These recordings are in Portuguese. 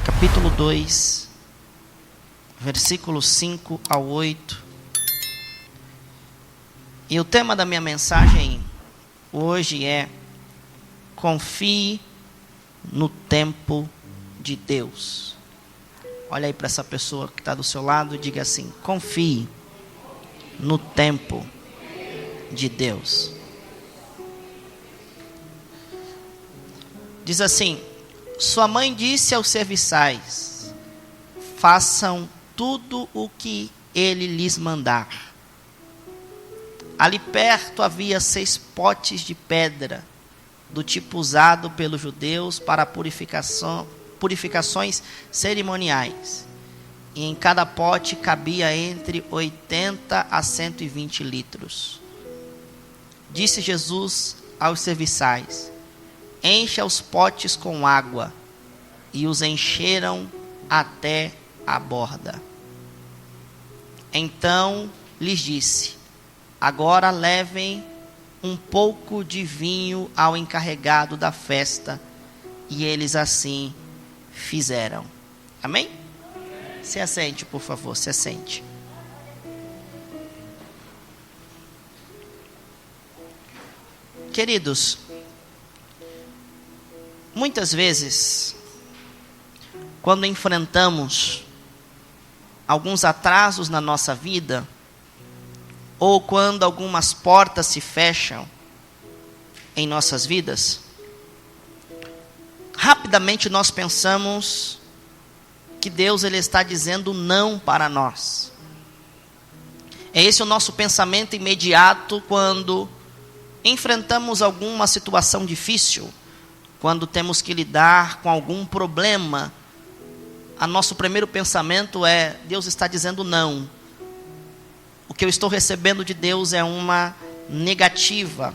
Capítulo 2, versículos 5 ao 8. E o tema da minha mensagem hoje é: confie no tempo de Deus. Olha aí para essa pessoa que está do seu lado e diga assim: confie no tempo de Deus. Diz assim: sua mãe disse aos serviçais: façam tudo o que ele lhes mandar. Ali perto havia 6 potes de pedra, do tipo usado pelos judeus para purificações cerimoniais. E em cada pote cabia entre 80 a 120 litros. Disse Jesus aos serviçais: encha os potes com água. E os encheram até a borda. Então lhes disse: agora levem um pouco de vinho ao encarregado da festa. E eles assim fizeram. Amém? Se assente, por favor, se assente. Queridos, muitas vezes, quando enfrentamos alguns atrasos na nossa vida, ou quando algumas portas se fecham em nossas vidas, rapidamente nós pensamos que Deus ele está dizendo não para nós. É esse o nosso pensamento imediato quando enfrentamos alguma situação difícil, quando temos que lidar com algum problema. Nosso primeiro pensamento é: Deus está dizendo não. O que eu estou recebendo de Deus é uma negativa.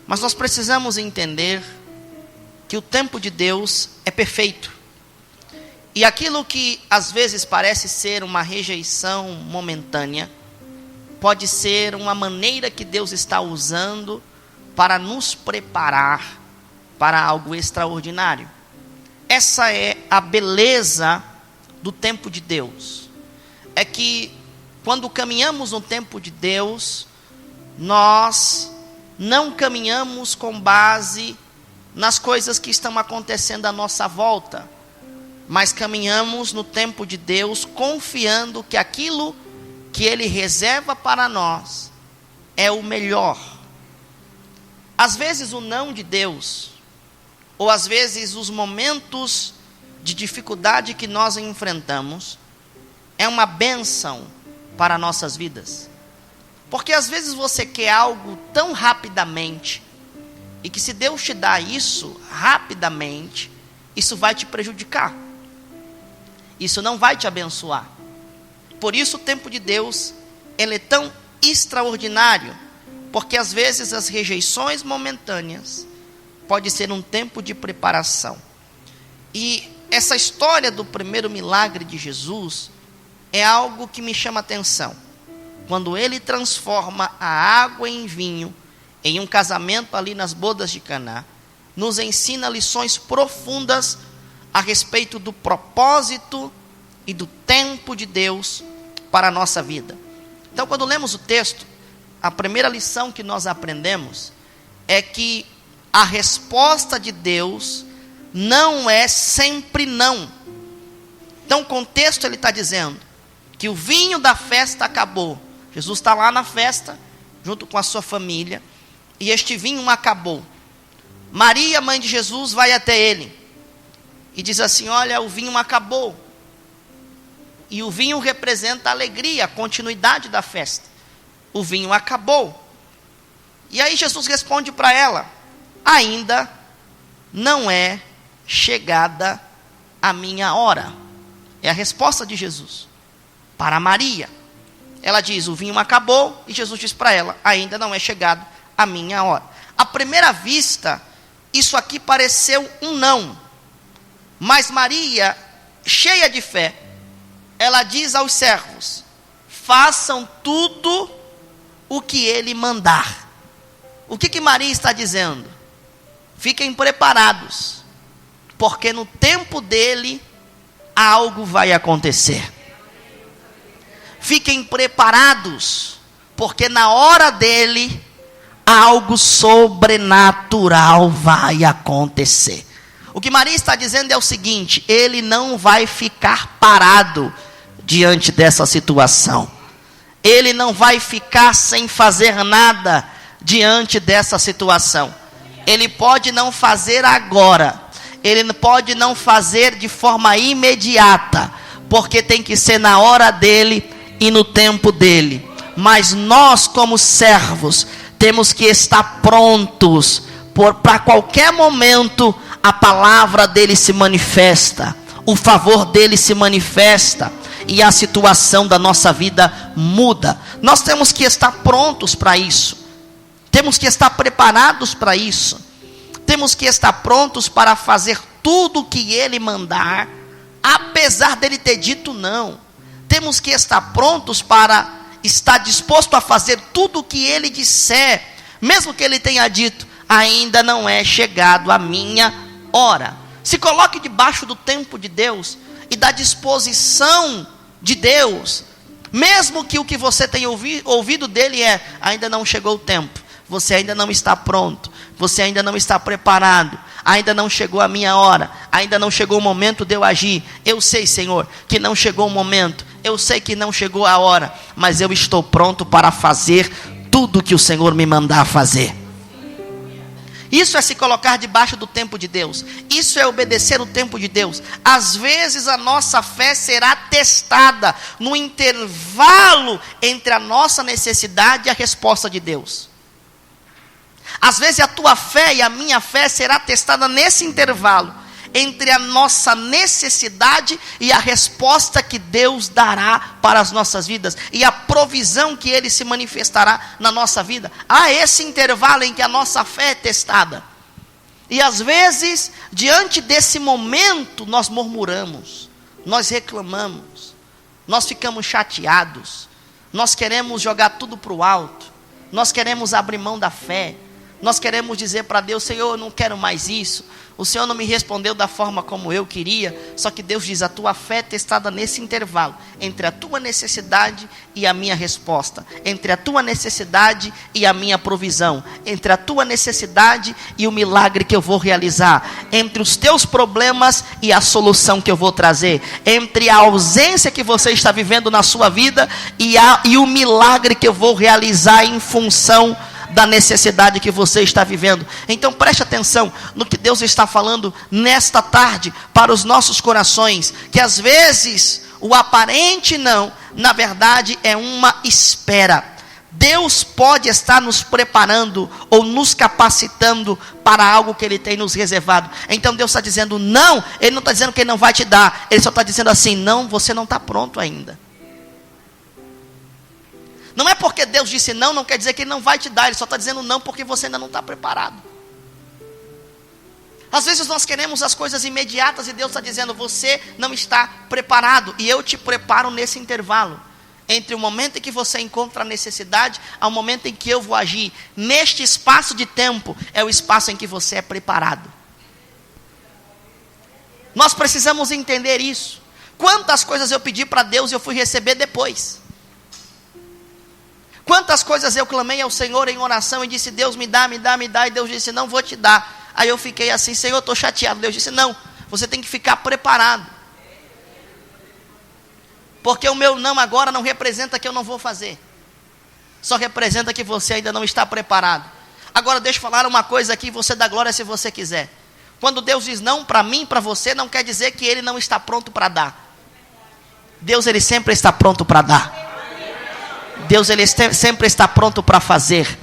Mas nós precisamos entender que o tempo de Deus é perfeito. E aquilo que às vezes parece ser uma rejeição momentânea, pode ser uma maneira que Deus está usando para nos preparar para algo extraordinário. Essa é a beleza do tempo de Deus. É que quando caminhamos no tempo de Deus, nós não caminhamos com base nas coisas que estão acontecendo à nossa volta, mas caminhamos no tempo de Deus confiando que aquilo que Ele reserva para nós é o melhor. Às vezes o não de Deus, ou às vezes os momentos de dificuldade que nós enfrentamos, é uma bênção para nossas vidas. Porque às vezes você quer algo tão rapidamente, e que se Deus te dá isso rapidamente, isso vai te prejudicar. Isso não vai te abençoar. Por isso o tempo de Deus, ele é tão extraordinário, porque às vezes as rejeições momentâneas pode ser um tempo de preparação. E essa história do primeiro milagre de Jesus é algo que me chama a atenção. Quando ele transforma a água em vinho, em um casamento ali nas bodas de Caná, nos ensina lições profundas a respeito do propósito e do tempo de Deus para a nossa vida. Então, quando lemos o texto, a primeira lição que nós aprendemos é que a resposta de Deus não é sempre não. Então, o contexto ele está dizendo que o vinho da festa acabou. Jesus está lá na festa, junto com a sua família, e este vinho acabou. Maria, mãe de Jesus, vai até ele e diz assim: olha, o vinho acabou. E o vinho representa a alegria, a continuidade da festa. O vinho acabou. E aí Jesus responde para ela: ainda não é chegada a minha hora. É a resposta de Jesus para Maria. Ela diz: o vinho acabou. E Jesus diz para ela: ainda não é chegado a minha hora. À primeira vista, isso aqui pareceu um não. Mas Maria, cheia de fé, ela diz aos servos: façam tudo o que ele mandar. O que Maria está dizendo? Fiquem preparados. porque no tempo dele algo vai acontecer. Fiquem preparados, porque na hora dele algo sobrenatural vai acontecer. O que Maria está dizendo é o seguinte: ele não vai ficar parado diante dessa situação. Ele não vai ficar sem fazer nada diante dessa situação. Ele pode não fazer agora, ele pode não fazer de forma imediata, porque tem que ser na hora dele e no tempo dele. Mas nós, como servos, temos que estar prontos para qualquer momento a palavra dele se manifesta, o favor dele se manifesta e a situação da nossa vida muda. Nós temos que estar prontos para isso. Temos que estar preparados para isso. Temos que estar prontos para fazer tudo o que ele mandar, apesar dele ter dito não. Temos que estar prontos para estar disposto a fazer tudo o que ele disser, mesmo que ele tenha dito: ainda não é chegado a minha hora. Se coloque debaixo do tempo de Deus e da disposição de Deus, mesmo que o que você tenha ouvido dele é: ainda não chegou o tempo, você ainda não está pronto, você ainda não está preparado, ainda não chegou a minha hora, ainda não chegou o momento de eu agir. Eu sei, Senhor, que não chegou o momento, eu sei que não chegou a hora, mas eu estou pronto para fazer tudo que o Senhor me mandar fazer. Isso é se colocar debaixo do tempo de Deus. Isso é obedecer o tempo de Deus. Às vezes a nossa fé será testada no intervalo entre a nossa necessidade e a resposta de Deus. Às vezes a tua fé e a minha fé será testada nesse intervalo entre a nossa necessidade e a resposta que Deus dará para as nossas vidas, e a provisão que Ele se manifestará na nossa vida. Há esse intervalo em que a nossa fé é testada, e às vezes, diante desse momento, nós murmuramos, nós reclamamos, nós ficamos chateados, nós queremos jogar tudo para o alto, nós queremos abrir mão da fé, nós queremos dizer para Deus: Senhor, eu não quero mais isso, o Senhor não me respondeu da forma como eu queria. Só que Deus diz: a tua fé é testada nesse intervalo, entre a tua necessidade e a minha resposta, entre a tua necessidade e a minha provisão, entre a tua necessidade e o milagre que eu vou realizar, entre os teus problemas e a solução que eu vou trazer, entre a ausência que você está vivendo na sua vida e o milagre que eu vou realizar em função da necessidade que você está vivendo. Então preste atenção no que Deus está falando nesta tarde para os nossos corações, que às vezes o aparente não, na verdade é uma espera. Deus pode estar nos preparando ou nos capacitando para algo que Ele tem nos reservado. Então Deus está dizendo não, Ele não está dizendo que Ele não vai te dar, Ele só está dizendo assim: não, você não está pronto ainda. Não é porque Deus disse não, não quer dizer que Ele não vai te dar. Ele só está dizendo não porque você ainda não está preparado. Às vezes nós queremos as coisas imediatas e Deus está dizendo: você não está preparado. E eu te preparo nesse intervalo, entre o momento em que você encontra a necessidade ao momento em que eu vou agir. Neste espaço de tempo é o espaço em que você é preparado. Nós precisamos entender isso. Quantas coisas eu pedi para Deus e eu fui receber depois. Quantas coisas eu clamei ao Senhor em oração e disse: Deus, me dá, me dá, me dá. E Deus disse: não vou te dar. Aí eu fiquei assim: Senhor, estou chateado. Deus disse: não, você tem que ficar preparado. Porque o meu não agora não representa que eu não vou fazer. Só representa que você ainda não está preparado. Agora deixa eu falar uma coisa aqui, você dá glória se você quiser. Quando Deus diz não para mim, para você, não quer dizer que Ele não está pronto para dar. Deus, Ele sempre está pronto para dar. Deus, Ele sempre está pronto para fazer.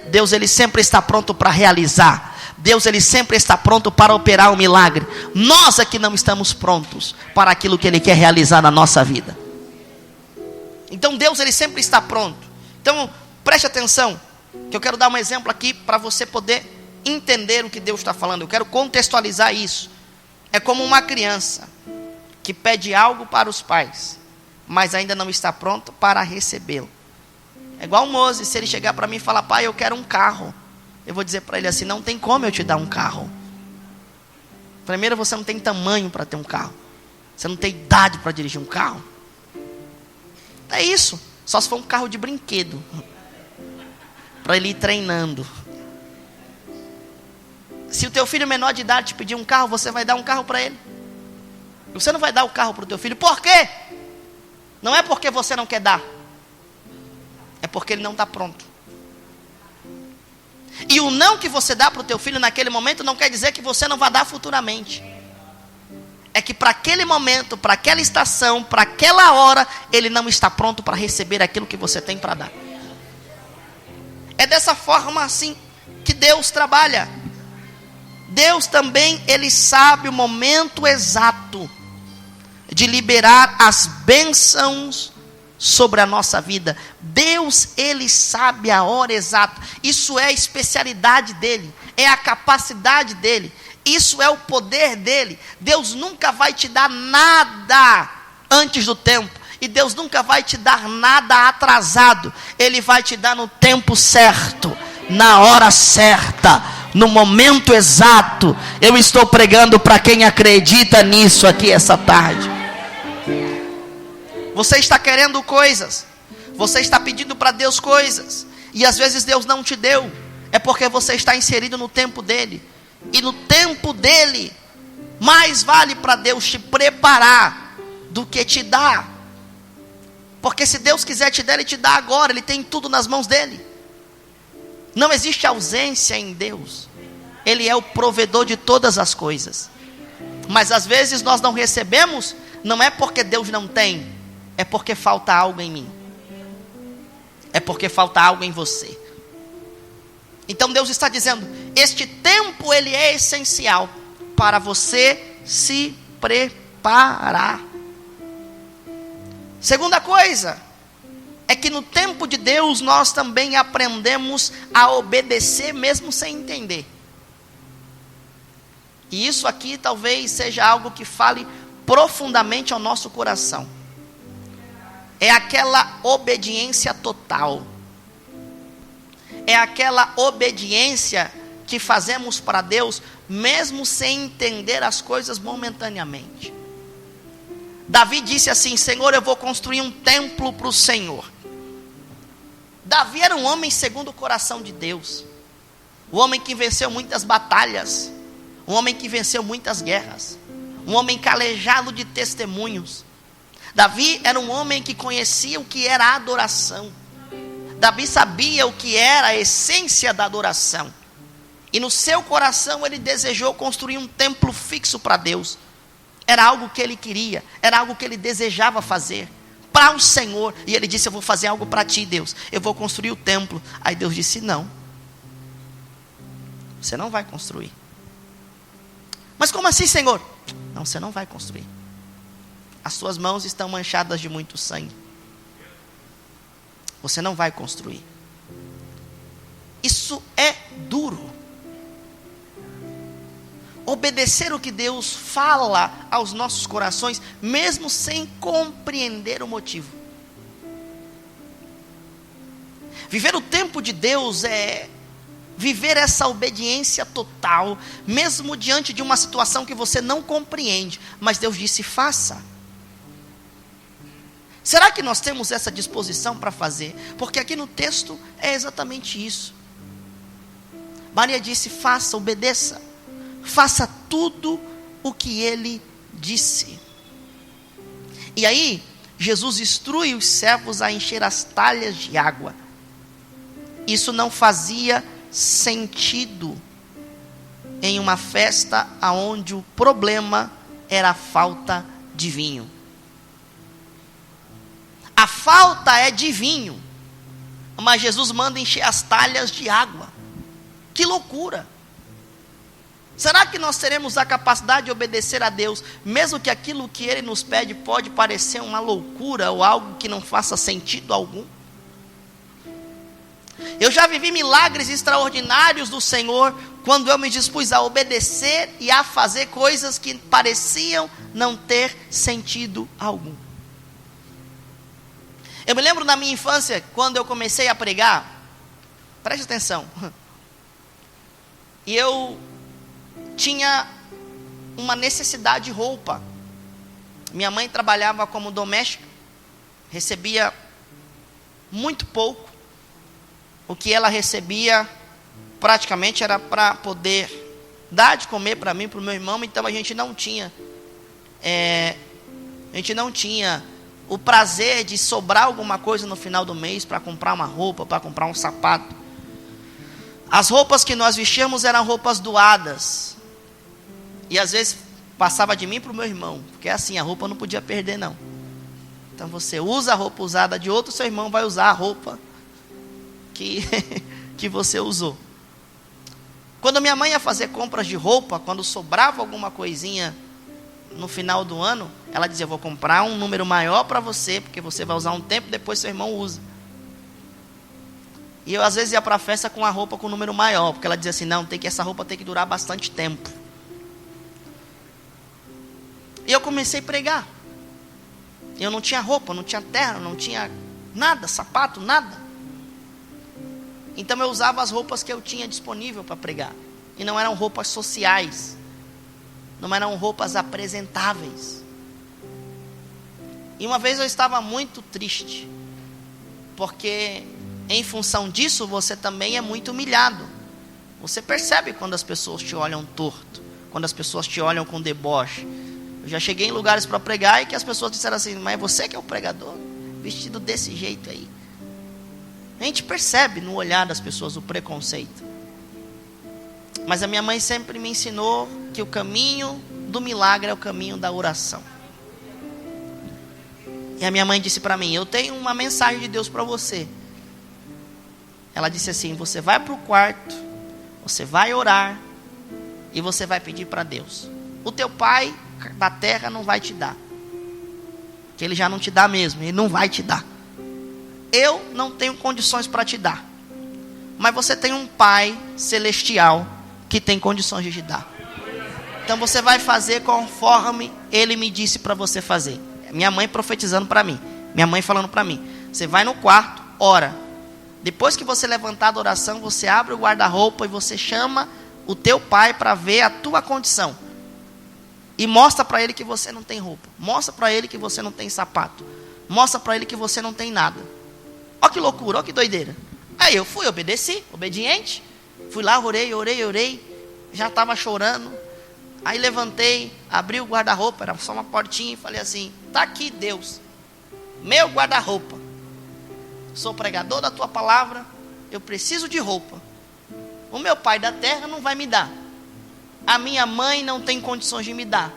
Deus, Ele sempre está pronto para realizar. Deus, Ele sempre está pronto para operar um milagre. Nós é que não estamos prontos para aquilo que Ele quer realizar na nossa vida. Então Deus, Ele sempre está pronto. Então preste atenção, que eu quero dar um exemplo aqui para você poder entender o que Deus está falando. Eu quero contextualizar isso. É como uma criança que pede algo para os pais, mas ainda não está pronto para recebê-lo. É igual o Moses, se ele chegar para mim e falar: pai, eu quero um carro, eu vou dizer para ele assim: não tem como eu te dar um carro. Primeiro, você não tem tamanho para ter um carro. Você não tem idade para dirigir um carro. É isso. Só se for um carro de brinquedo. Para ele ir treinando. Se o teu filho menor de idade te pedir um carro, você vai dar um carro para ele. Você não vai dar o carro para o teu filho. Por quê? Não é porque você não quer dar. É porque ele não está pronto. E o não que você dá para o teu filho naquele momento não quer dizer que você não vai dar futuramente. É que para aquele momento, para aquela estação, para aquela hora, ele não está pronto para receber aquilo que você tem para dar. É dessa forma assim que Deus trabalha. Deus também, Ele sabe o momento exato de liberar as bênçãos sobre a nossa vida. Deus, Ele sabe a hora exata. Isso é a especialidade dEle, é a capacidade dEle, isso é o poder dEle. Deus nunca vai te dar nada antes do tempo, e Deus nunca vai te dar nada atrasado. Ele vai te dar no tempo certo, na hora certa, no momento exato. Eu estou pregando para quem acredita nisso aqui essa tarde. Você está querendo coisas, você está pedindo para Deus coisas, e às vezes Deus não te deu. É porque você está inserido no tempo dEle. E no tempo dEle, mais vale para Deus te preparar do que te dar. Porque se Deus quiser te dar, Ele te dá agora. Ele tem tudo nas mãos dEle. Não existe ausência em Deus. Ele é o provedor de todas as coisas. Mas às vezes nós não recebemos, não é porque Deus não tem, é porque falta algo em mim. É porque falta algo em você. Então Deus está dizendo, este tempo ele é essencial para você se preparar. Segunda coisa, é que no tempo de Deus nós também aprendemos a obedecer mesmo sem entender. E isso aqui talvez seja algo que fale profundamente ao nosso coração. É aquela obediência total. É aquela obediência que fazemos para Deus, mesmo sem entender as coisas momentaneamente. Davi disse assim, Senhor, eu vou construir um templo para o Senhor. Davi era um homem segundo o coração de Deus. Um homem que venceu muitas batalhas. Um homem que venceu muitas guerras. Um homem calejado de testemunhos. Davi era um homem que conhecia o que era a adoração. Davi sabia o que era a essência da adoração. E no seu coração ele desejou construir um templo fixo para Deus. Era algo que ele queria, era algo que ele desejava fazer para o Senhor. E ele disse, eu vou fazer algo para ti, Deus. Eu vou construir o templo. Aí Deus disse, não. Você não vai construir. Mas como assim, Senhor? Não, você não vai construir. As suas mãos estão manchadas de muito sangue. Você não vai construir. Isso é duro. Obedecer o que Deus fala aos nossos corações, mesmo sem compreender o motivo. Viver o tempo de Deus é viver essa obediência total, mesmo diante de uma situação que você não compreende, mas Deus disse, faça. Será que nós temos essa disposição para fazer? Porque aqui no texto é exatamente isso. Maria disse, faça, obedeça. Faça tudo o que ele disse. E aí, Jesus instrui os servos a encher as talhas de água. Isso não fazia sentido em uma festa onde o problema era a falta de vinho. A falta é de vinho, mas Jesus manda encher as talhas de água. Que loucura! Será que nós teremos a capacidade de obedecer a Deus, mesmo que aquilo que Ele nos pede pode parecer uma loucura ou algo que não faça sentido algum? Eu já vivi milagres extraordinários do Senhor, quando eu me dispus a obedecer e a fazer coisas que pareciam não ter sentido algum. Eu me lembro na minha infância, quando eu comecei a pregar, preste atenção, e eu tinha uma necessidade de roupa. Minha mãe trabalhava como doméstica, recebia muito pouco. O que ela recebia praticamente era para poder dar de comer para mim, para o meu irmão. Então a gente não tinha o prazer de sobrar alguma coisa no final do mês para comprar uma roupa, para comprar um sapato. As roupas que nós vestíamos eram roupas doadas. E às vezes passava de mim para o meu irmão, porque assim, a roupa não podia perder não. Então você usa a roupa usada de outro, seu irmão vai usar a roupa que você usou. Quando minha mãe ia fazer compras de roupa, quando sobrava alguma coisinha no final do ano, ela dizia: eu vou comprar um número maior para você, porque você vai usar um tempo, depois seu irmão usa. E eu às vezes ia para a festa com a roupa com um número maior, porque ela dizia assim: não, essa roupa tem que durar bastante tempo. E eu comecei a pregar. Eu não tinha roupa, não tinha terno, não tinha nada, sapato, nada. Então eu usava as roupas que eu tinha disponível para pregar. E não eram roupas sociais. Não eram roupas apresentáveis. E uma vez eu estava muito triste. Porque em função disso você também é muito humilhado. Você percebe quando as pessoas te olham torto. Quando as pessoas te olham com deboche. Eu já cheguei em lugares para pregar e que as pessoas disseram assim: mas você que é o pregador? Vestido desse jeito aí. A gente percebe no olhar das pessoas o preconceito. Mas a minha mãe sempre me ensinou que o caminho do milagre é o caminho da oração. E a minha mãe disse para mim: eu tenho uma mensagem de Deus para você. Ela disse assim: você vai para o quarto, você vai orar e você vai pedir para Deus. O teu pai da terra não vai te dar, que ele já não te dá mesmo, ele não vai te dar. Eu não tenho condições para te dar, mas você tem um pai celestial que tem condições de te dar. Então você vai fazer conforme ele me disse para você fazer. Minha mãe profetizando para mim, minha mãe falando para mim: você vai no quarto, ora. Depois que você levantar da oração, você abre o guarda-roupa e você chama o teu pai para ver a tua condição. E mostra para ele que você não tem roupa. Mostra para ele que você não tem sapato. Mostra para ele que você não tem nada. Olha que loucura, olha que doideira. Aí eu fui, obedeci, obediente. Fui lá, orei. Já estava chorando. Aí levantei, abri o guarda-roupa, era só uma portinha, e falei assim: está aqui Deus, meu guarda-roupa. Sou pregador da tua palavra, eu preciso de roupa. O meu pai da terra não vai me dar. A minha mãe não tem condições de me dar.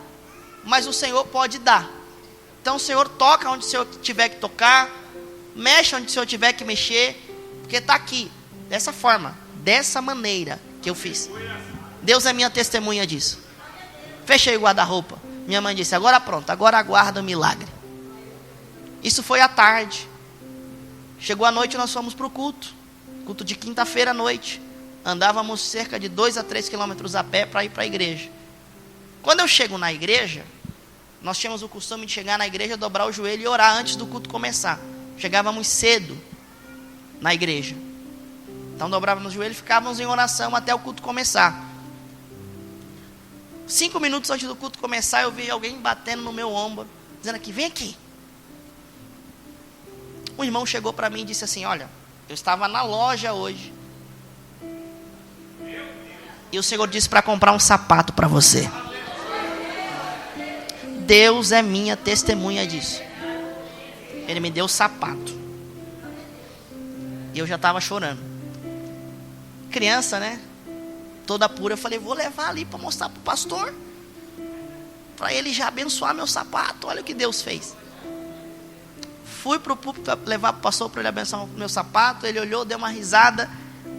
Mas o Senhor pode dar. Então o Senhor toca onde o Senhor tiver que tocar. Mexe onde o Senhor tiver que mexer. Porque está aqui, dessa forma, dessa maneira que eu fiz. Deus é minha testemunha disso. Fechei o guarda-roupa. Minha mãe disse: agora pronto, agora aguarda o milagre. Isso foi à tarde. Chegou a noite, nós fomos para o culto. Culto de quinta-feira à noite. Andávamos cerca de 2 a 3 quilômetros a pé para ir para a igreja. Quando eu chego na igreja, nós tínhamos o costume de chegar na igreja, dobrar o joelho e orar antes do culto começar. Chegávamos cedo na igreja. Então dobrávamos o joelho e ficávamos em oração até o culto começar. 5 minutos antes do culto começar, eu vi alguém batendo no meu ombro, dizendo aqui: vem aqui. Um irmão chegou para mim e disse assim: olha, eu estava na loja hoje e o Senhor disse para comprar um sapato para você. Deus é minha testemunha disso. Ele me deu o sapato. E eu já estava chorando. Criança, né? Toda pura. Eu falei: vou levar ali para mostrar para o pastor, para ele já abençoar meu sapato. Olha o que Deus fez. Fui para o púlpito levar para o pastor para ele abençoar o meu sapato. Ele olhou, deu uma risada.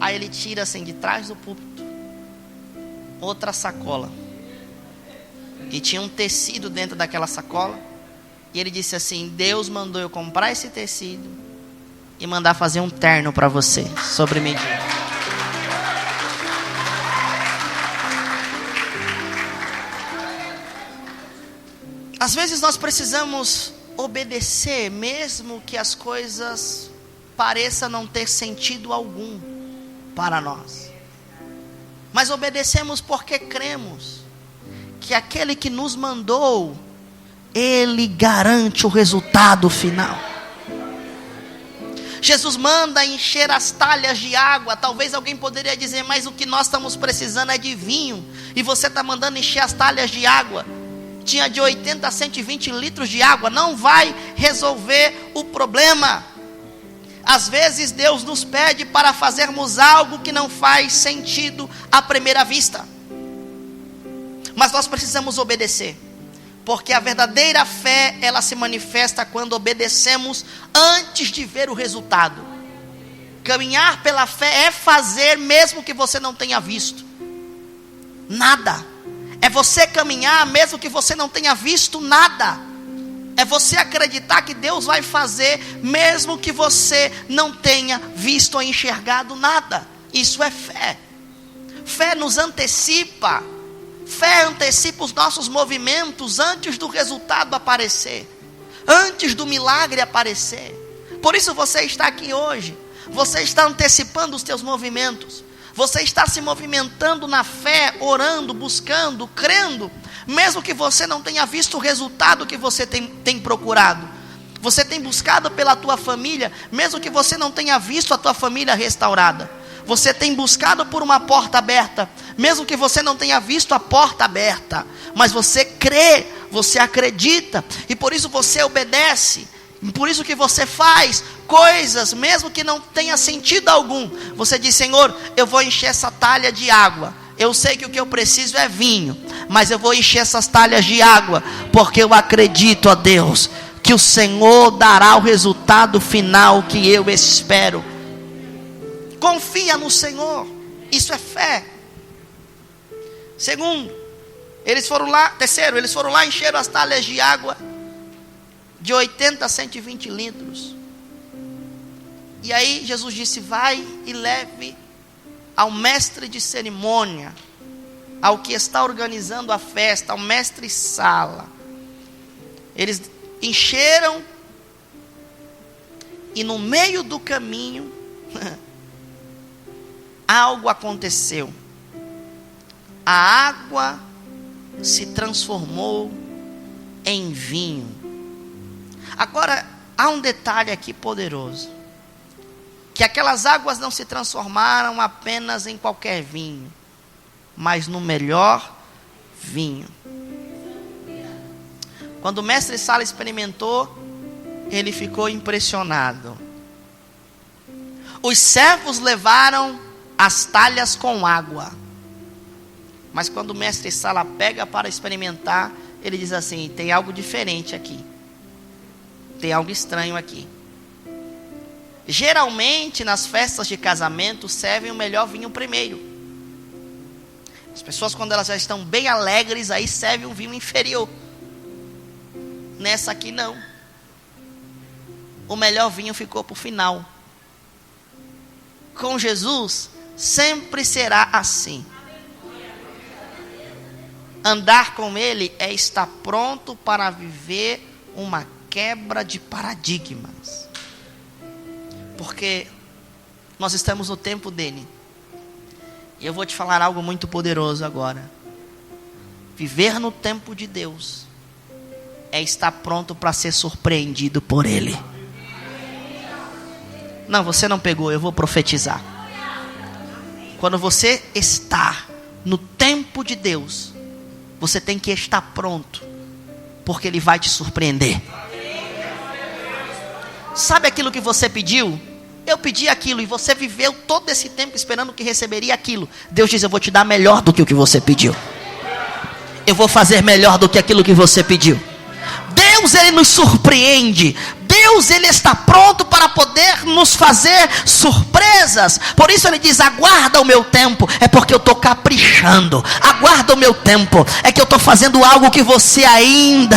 Aí ele tira assim de trás do púlpito outra sacola. E tinha um tecido dentro daquela sacola. E ele disse assim: Deus mandou eu comprar esse tecido e mandar fazer um terno para você, sobre medida. Às vezes nós precisamos obedecer, mesmo que as coisas pareçam não ter sentido algum para nós. Mas obedecemos porque cremos que aquele que nos mandou, Ele garante o resultado final. Jesus manda encher as talhas de água. Talvez alguém poderia dizer, mas o que nós estamos precisando é de vinho, e você está mandando encher as talhas de água. Tinha de 80 a 120 litros de água, não vai resolver o problema. Às vezes Deus nos pede para fazermos algo que não faz sentido à primeira vista, mas nós precisamos obedecer, porque a verdadeira fé, ela se manifesta quando obedecemos antes de ver o resultado. Caminhar pela fé é fazer mesmo que você não tenha visto nada. É você caminhar mesmo que você não tenha visto nada. É você acreditar que Deus vai fazer mesmo que você não tenha visto ou enxergado nada. Isso é fé. Fé nos antecipa. Fé antecipa os nossos movimentos antes do resultado aparecer, antes do milagre aparecer. Por isso você está aqui hoje. Você está antecipando os teus movimentos. Você está se movimentando na fé, orando, buscando, crendo, mesmo que você não tenha visto o resultado que você tem procurado. Você tem buscado pela tua família, mesmo que você não tenha visto a tua família restaurada. Você tem buscado por uma porta aberta, mesmo que você não tenha visto a porta aberta. Mas você crê, você acredita, e por isso você obedece. Por isso que você faz coisas, mesmo que não tenha sentido algum. Você diz, Senhor, eu vou encher essa talha de água. Eu sei que o que eu preciso é vinho, mas eu vou encher essas talhas de água, porque eu acredito, ó Deus, que o Senhor dará o resultado final que eu espero. Confia no Senhor, isso é fé. Segundo, terceiro, eles foram lá, encheram as talhas de água de 80 a 120 litros. E aí Jesus disse, vai e leve ao mestre de cerimônia, ao que está organizando a festa, ao mestre sala. Eles encheram, e no meio do caminho algo aconteceu. A água se transformou em vinho. Agora, há um detalhe aqui poderoso, que aquelas águas não se transformaram apenas em qualquer vinho, mas no melhor vinho. Quando o mestre Sala experimentou, ele ficou impressionado. Os servos levaram as talhas com água, mas quando o mestre Sala pega para experimentar, ele diz assim, tem algo diferente aqui. Tem algo estranho aqui. Geralmente nas festas de casamento servem o melhor vinho primeiro. As pessoas, quando elas já estão bem alegres, aí servem um vinho inferior. Nessa aqui não. O melhor vinho ficou para o final. Com Jesus sempre será assim. Andar com Ele é estar pronto para viver uma quebra de paradigmas, porque nós estamos no tempo dele. E eu vou te falar algo muito poderoso agora. Viver no tempo de Deus é estar pronto para ser surpreendido por Ele. Não, você não pegou, eu vou profetizar. Quando você está no tempo de Deus, você tem que estar pronto, porque Ele vai te surpreender. Sabe aquilo que você pediu? Eu pedi aquilo, e você viveu todo esse tempo esperando que receberia aquilo. Deus diz, eu vou te dar melhor do que o que você pediu. Eu vou fazer melhor do que aquilo que você pediu. Deus, Ele nos surpreende. Deus, Ele está pronto para poder nos fazer surpresas. Por isso Ele diz, aguarda o meu tempo. É porque eu estou caprichando. Aguarda o meu tempo. É que eu estou fazendo algo que você ainda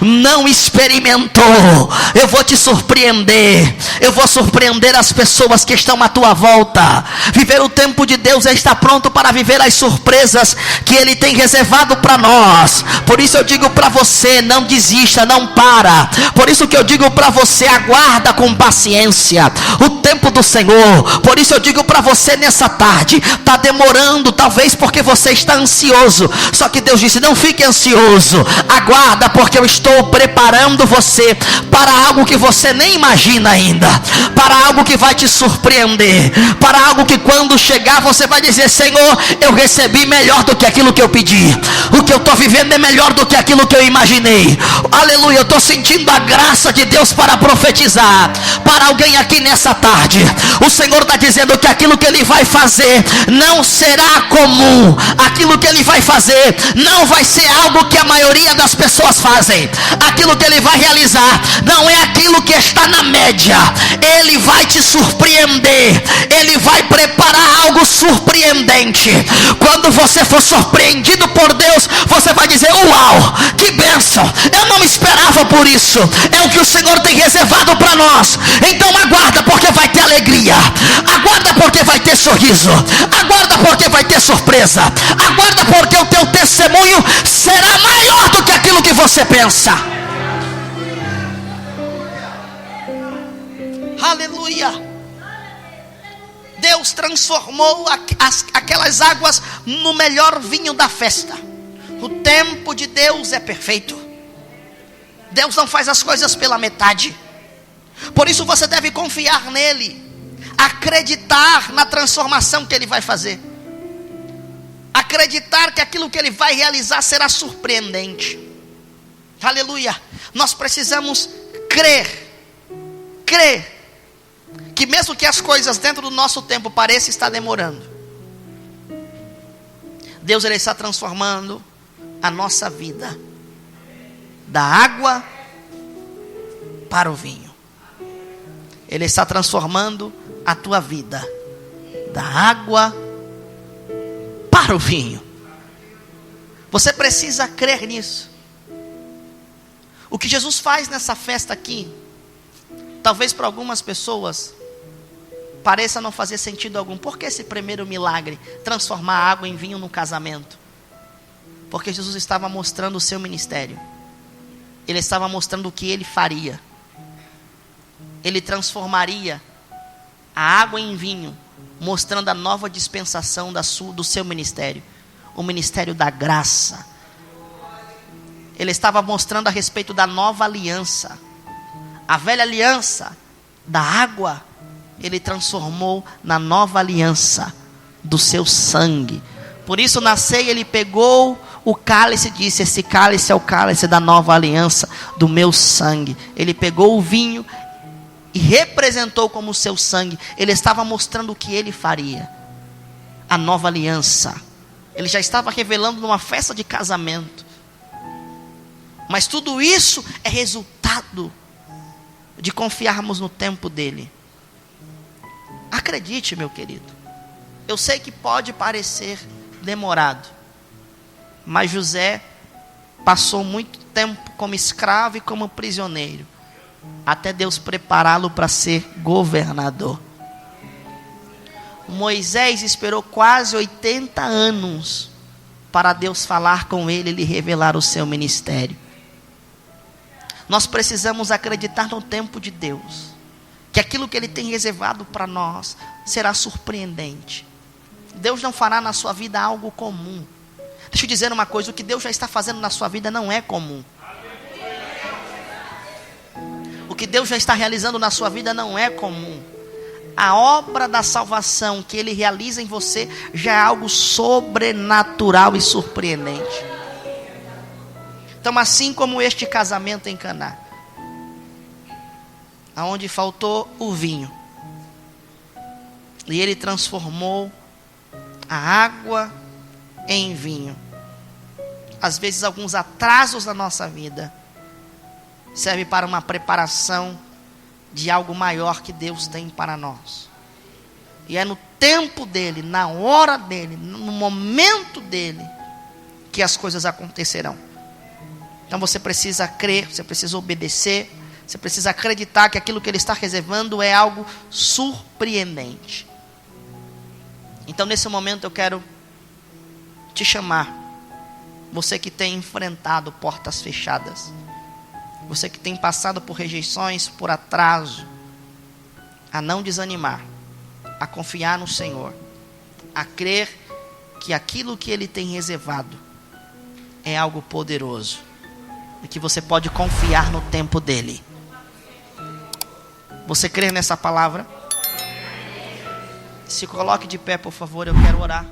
não experimentou. Eu vou te surpreender. Eu vou surpreender as pessoas que estão à tua volta. Viver o tempo de Deus é estar pronto para viver as surpresas que Ele tem reservado para nós. Por isso eu digo para você, não desista, não para. Por isso que eu digo para você: aguarda com paciência o tempo do Senhor. Por isso eu digo para você nessa tarde: está demorando, talvez porque você está ansioso. Só que Deus disse: não fique ansioso, aguarda, porque eu estou preparando você para algo que você nem imagina ainda, para algo que vai te surpreender, para algo que quando chegar você vai dizer: Senhor, eu recebi melhor do que aquilo que eu pedi, o que eu estou vivendo é melhor do que aquilo que eu imaginei. Aleluia, eu estou sentindo a graça de Deus para profetizar para alguém aqui nessa tarde. O Senhor está dizendo que aquilo que Ele vai fazer não será comum, aquilo que Ele vai fazer não vai ser algo que a maioria das pessoas fazem, aquilo que Ele vai realizar não é aquilo que está na média. Ele vai te surpreender, Ele vai preparar algo surpreendente. Quando você for surpreendido por Deus, você vai dizer: uau, que bênção, eu não esperava por isso. É o que o Senhor tem reservado para nós. Então aguarda, porque vai ter alegria, aguarda porque vai ter sorriso, aguarda porque vai ter surpresa, aguarda porque o teu testemunho será maior do que aquilo que você pensa. Aleluia. Deus transformou aquelas águas no melhor vinho da festa. O tempo de Deus é perfeito. Deus não faz as coisas pela metade. Por isso você deve confiar nele, acreditar na transformação que ele vai fazer, acreditar que aquilo que ele vai realizar será surpreendente. Aleluia. Nós precisamos crer que mesmo que as coisas dentro do nosso tempo pareçam estar demorando, Deus ele está transformando a nossa vida da água para o vinho. Ele está transformando a tua vida da água para o vinho. Você precisa crer nisso. O que Jesus faz nessa festa aqui, talvez para algumas pessoas pareça não fazer sentido algum. Por que esse primeiro milagre, transformar a água em vinho no casamento? Porque Jesus estava mostrando o seu ministério. Ele estava mostrando o que ele faria. Ele transformaria a água em vinho, mostrando a nova dispensação do seu ministério, o ministério da graça. Ele estava mostrando a respeito da nova aliança. A velha aliança da água, ele transformou na nova aliança do seu sangue. Por isso na ceia ele pegou o cálice e disse: esse cálice é o cálice da nova aliança do meu sangue. Ele pegou o vinho e representou como o seu sangue. Ele estava mostrando o que ele faria, a nova aliança. Ele já estava revelando numa festa de casamento. Mas tudo isso é resultado de confiarmos no tempo dele. Acredite, meu querido. Eu sei que pode parecer demorado, mas José passou muito tempo como escravo e como prisioneiro, até Deus prepará-lo para ser governador. Moisés esperou quase 80 anos para Deus falar com ele e lhe revelar o seu ministério. Nós precisamos acreditar no tempo de Deus, que aquilo que ele tem reservado para nós será surpreendente. Deus não fará na sua vida algo comum. Deixa eu dizer uma coisa: o que Deus já está fazendo na sua vida não é comum. O que Deus já está realizando na sua vida não é comum. A obra da salvação que ele realiza em você já é algo sobrenatural e surpreendente. Então, assim como este casamento em Caná, aonde faltou o vinho, e ele transformou a água em vinho. Às vezes alguns atrasos na nossa vida serve para uma preparação de algo maior que Deus tem para nós. E é no tempo dele, na hora dele, no momento dele, que as coisas acontecerão. Então você precisa crer, você precisa obedecer, você precisa acreditar que aquilo que ele está reservando é algo surpreendente. Então nesse momento eu quero te chamar, você que tem enfrentado portas fechadas, Você que tem passado por rejeições, por atraso, a não desanimar, a confiar no Senhor, a crer que aquilo que Ele tem reservado é algo poderoso e que você pode confiar no tempo dEle. Você crê nessa palavra? Se coloque de pé, por favor, eu quero orar.